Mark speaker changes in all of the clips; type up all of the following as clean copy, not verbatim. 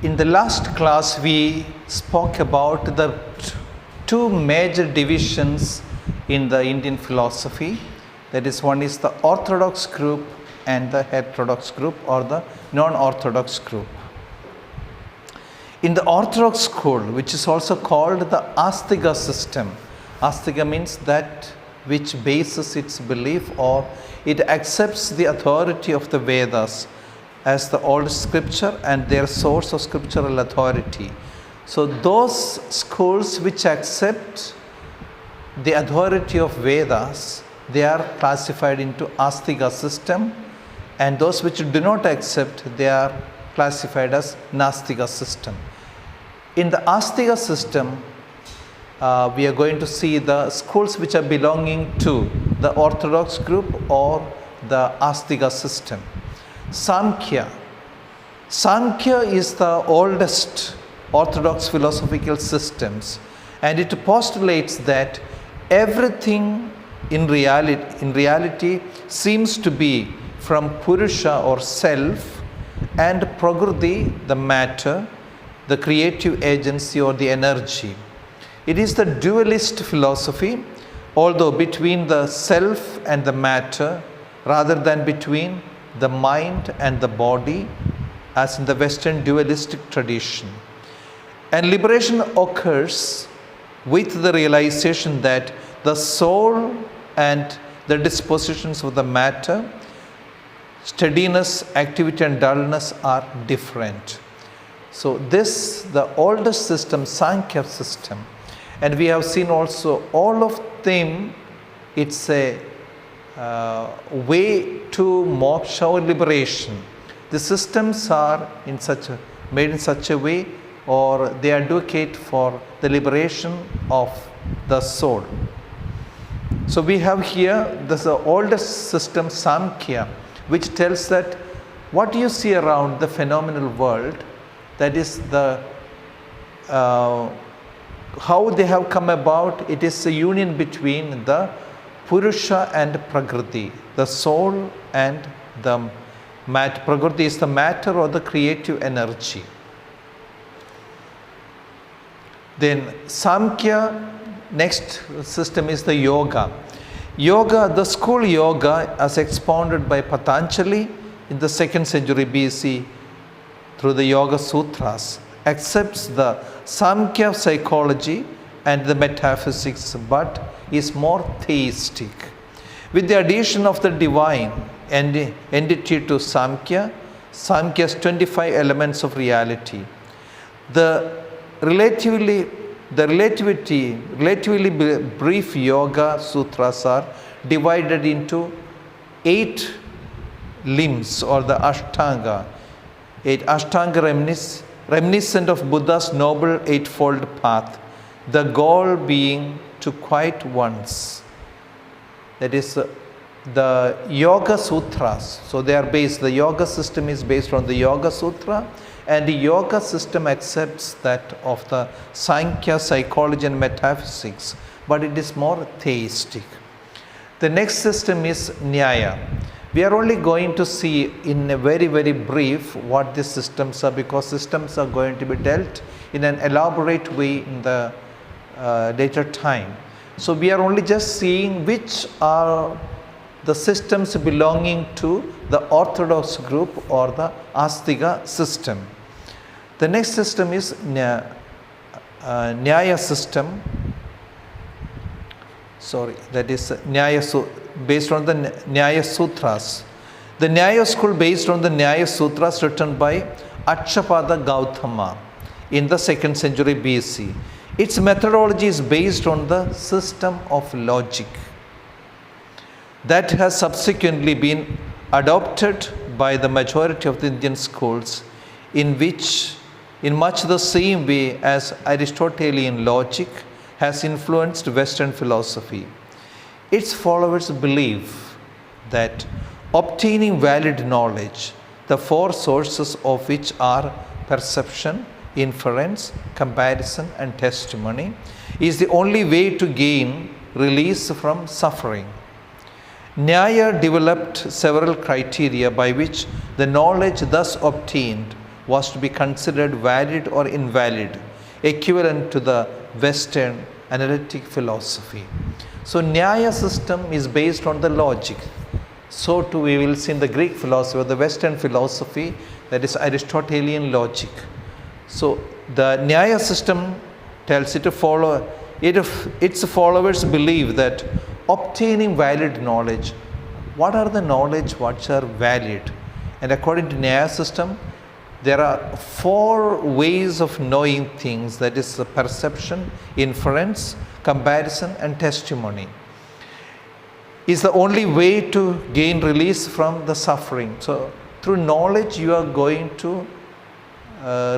Speaker 1: In the last class, we spoke about the two major divisions in the Indian philosophy. That is, one is the orthodox group and the heterodox group, or the non-orthodox group. In the orthodox school, which is also called the Astika system, Astika means that which bases its belief, or it accepts the authority of the Vedas as the old scripture and their source of scriptural authority. So those schools which accept the authority of Vedas, they are classified into Astika system, and those which do not accept, they are classified as Nastika system. In the Astika system, we are going to see the schools which are belonging to the orthodox group or the Astika system. Samkhya. Samkhya is the oldest orthodox philosophical systems, and it postulates that everything in reality seems to be from Purusha or self, and Prakriti, the matter, the creative agency or the energy. It is the dualist philosophy, although between the self and the matter rather than between the mind and the body, as in the Western dualistic tradition. And liberation occurs with the realization that the soul and the dispositions of the matter, steadiness, activity and dullness are different. So this, the oldest system, Sankhya system, and we have seen also all of them, it's a way to moksha or liberation. The systems are made in such a way, or they advocate for the liberation of the soul. So we have here the oldest system, Samkhya, which tells that what you see around the phenomenal world, that is the how they have come about. It is a union between the Purusha and Prakriti, the soul and the matter. Prakriti is the matter or the creative energy. Then Samkhya, next system is the yoga. Yoga, the school yoga, as expounded by Patanjali in the 2nd century BC through the Yoga Sutras, accepts the Samkhya psychology and the metaphysics, but is more theistic. With the addition of the divine entity to Samkhya, Samkhya's 25 elements of reality. The relatively brief Yoga Sutras are divided into 8 limbs, or the Ashtanga. 8 Ashtanga reminiscent of Buddha's noble eightfold path, the goal being to quiet one's. That is the Yoga Sutras. So they are based, the Yoga system is based on the Yoga Sutra, and the Yoga system accepts that of the Sankhya psychology and metaphysics, but it is more theistic. The next system is Nyaya. We are only going to see in a very, very brief what these systems are, because systems are going to be dealt in an elaborate way in the later time. So we are only just seeing which are the systems belonging to the orthodox group or the Astika system. The next system is Nyaya system. That is Nyaya, based on the Nyaya Sutras. The Nyaya school based on the Nyaya Sutras written by Akshapada Gautama in the 2nd century BC. Its methodology is based on the system of logic that has subsequently been adopted by the majority of the Indian schools, in much the same way as Aristotelian logic has influenced Western philosophy. Its followers believe that obtaining valid knowledge, the 4 sources of which are perception, inference, comparison and testimony, is the only way to gain release from suffering. Nyaya developed several criteria by which the knowledge thus obtained was to be considered valid or invalid, equivalent to the Western analytic philosophy. So Nyaya system is based on the logic. So too we will see in the Greek philosophy or the Western philosophy, that is Aristotelian logic. So the Nyaya system tells it to follow, its followers believe that obtaining valid knowledge, what are the knowledge which are valid? And according to Nyaya system, there are 4 ways of knowing things, that is perception, inference, comparison and testimony. Is the only way to gain release from the suffering. So through knowledge you are going to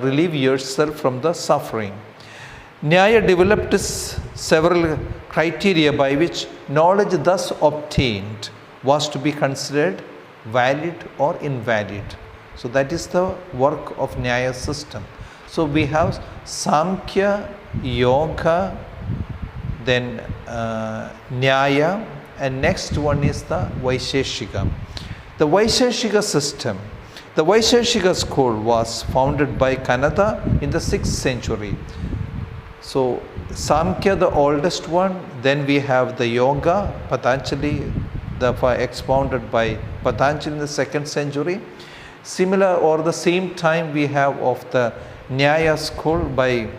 Speaker 1: relieve yourself from the suffering. Nyaya developed several criteria by which knowledge thus obtained was to be considered valid or invalid. So that is the work of Nyaya system. So we have Samkhya, Yoga, then Nyaya, and next one is the Vaisheshika. The Vaisheshika system, the Vaisheshika school was founded by Kanada in the 6th century. So Samkhya, the oldest one, then we have the Yoga, Patanjali, expounded by Patanjali in the 2nd century. Similar or the same time we have of the Nyaya school by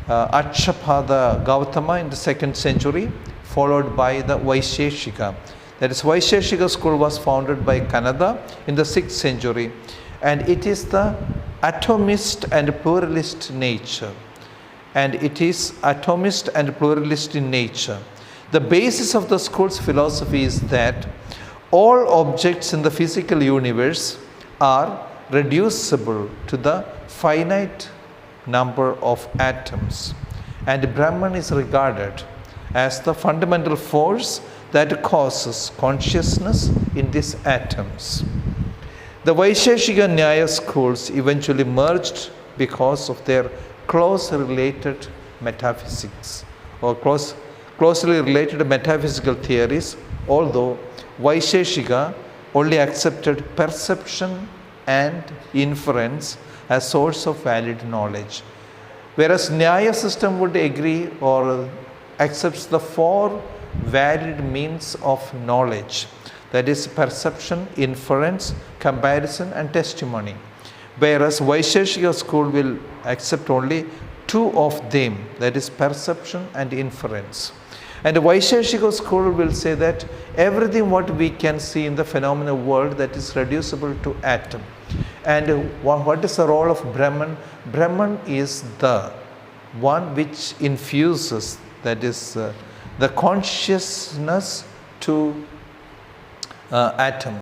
Speaker 1: Akshapada Gautama in the 2nd century, followed by the Vaisheshika. That is, Vaisheshika school was founded by Kanada in the 6th century, and it is the atomist and pluralist nature. And it is atomist and pluralist in nature. The basis of the school's philosophy is that all objects in the physical universe are reducible to the finite number of atoms, and Brahman is regarded as the fundamental force that causes consciousness in these atoms. The Vaisheshika Nyaya schools eventually merged because of their closely related metaphysics or closely related metaphysical theories, although Vaisheshika only accepted perception and inference as source of valid knowledge, whereas Nyaya system would agree or accepts the 4 valid means of knowledge, that is perception, inference, comparison and testimony, whereas Vaisheshika school will accept only 2 of them, that is perception and inference. And the Vaisheshika school will say that everything what we can see in the phenomenal world, that is reducible to atom. And what is the role of Brahman? Brahman is the one which infuses, that is the consciousness to atom.